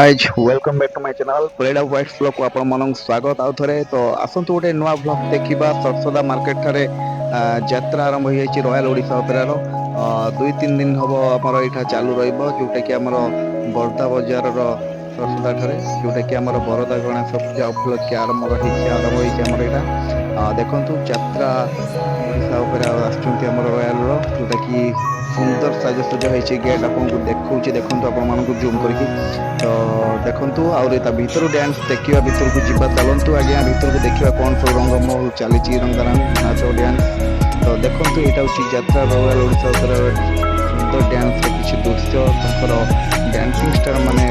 Guys welcome back to my channel played of white flow को आपण मनक स्वागत आउ थरे तो आसंतु गोटे नुआ ब्लॉग देखिबा सरसदा मार्केट थारे यात्रा आरंभ हो जाइछि रॉयल ओडिशा ओपेरा रो 2-3 दिन हबो हमर एठा चालू रहइबो जोटा कि हमर बर्दा बाजार रो सरसदा थारे जोटा कि हमर बरदा गणेश पूजा उपलक्ष्य आरंभ होइछि हमर एठा देखंतु यात्रा ओडिशा ओपेरा आछुंती हमर रॉयल रो जोटा कि सुंदर साजसज्जा होइछि गेट आपन को देखौछि देखंतु आपण मानको जूम करके तो देखंतु आउरे ता भीतर डांस देखिबा भीतर को जिबा चलंतु आज्ञा भीतर को देखिबा कोन सब रंग महल चलीछि रंगारंग नाच डांस तो देखंतु एटा होछि यात्रा रॉयल ओडिशा ओपेरा सुंदर डांस किछि दृश्य तकर डांसिंग स्टार माने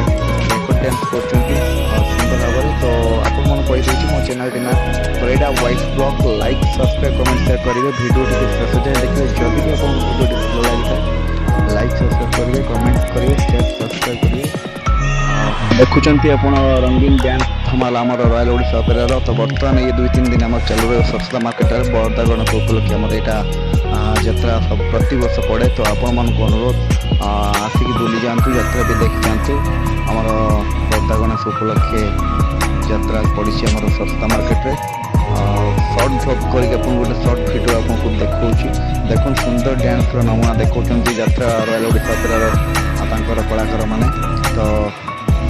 रेकॉर्ड डांस करछन्ती सुंदर भाबरे तो आपण मन कहि देछि मो चैनल दिना प्रेडा white blog like subscribe comment share करिवे वीडियो टिके शेष जाय देखिवे जदि भी आपण वीडियो भल लागिता लाइक सब्सक्राइब करिवे कमेंट करिवे शेयर सब्सक्राइब करिवे देखुचंती आपण रंगीन डांस धमाल आमर रॉयल ओडिशा ओपेरा रो तो वर्तमान ये 2-3 दिन आमर चालू रहे सरसदा मार्केट रे बरदा गणेश उपलक्ष्य आमर एटा यात्रा सब प्रति वर्ष पड़े तो आपण मन को अनुरोध आसिक बुली जानतु यात्रा भी देख जानतु आमर बरदा गणेश उपलक्ष्य यात्रा पड़ी आमर सरसदा मार्केट रे शॉर्ट ब्लॉग करके अपन गोटे शॉर्ट वीडियो आपन को देखौछि देखन सुंदर डांस रो नमूना देखौछंती यात्रा रॉयल ओडिशा ओपेरा रो तांकर कलाकार माने तो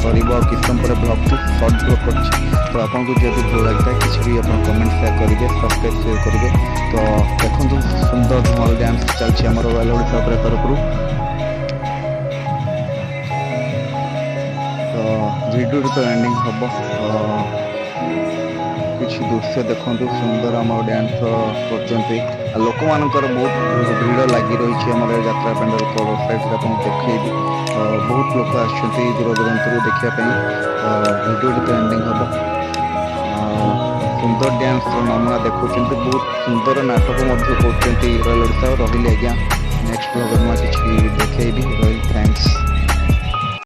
सरीब किस पर ब्लॉग को शॉर्ट ब्लॉग कर तो आपको जब भल लगता है किसी भी आप कमेंट शेयर करेंगे सब्सक्राइब शेयर करेंगे तो देखो सुंदर धमाल डांस चलती आम रॉयल ओडिशा तरफ तो वीडियो तो एंडिंग हम किसी दृश्य देखु सुंदर आम डांस कर लोक मान बहुत भीड़ लगी रही है यात्रा पेंडल साइड देखी बहुत लोग आसुँच दूर दूर देखापी वीडियो तो एंडिंग हम सुंदर डांस नमूना देखुं बहुत सुंदर नाटक कर रॉयल ओडिशा रही आज्ञा नेक्स्ट ब्लॉग किसी देखी रही थैंक्स।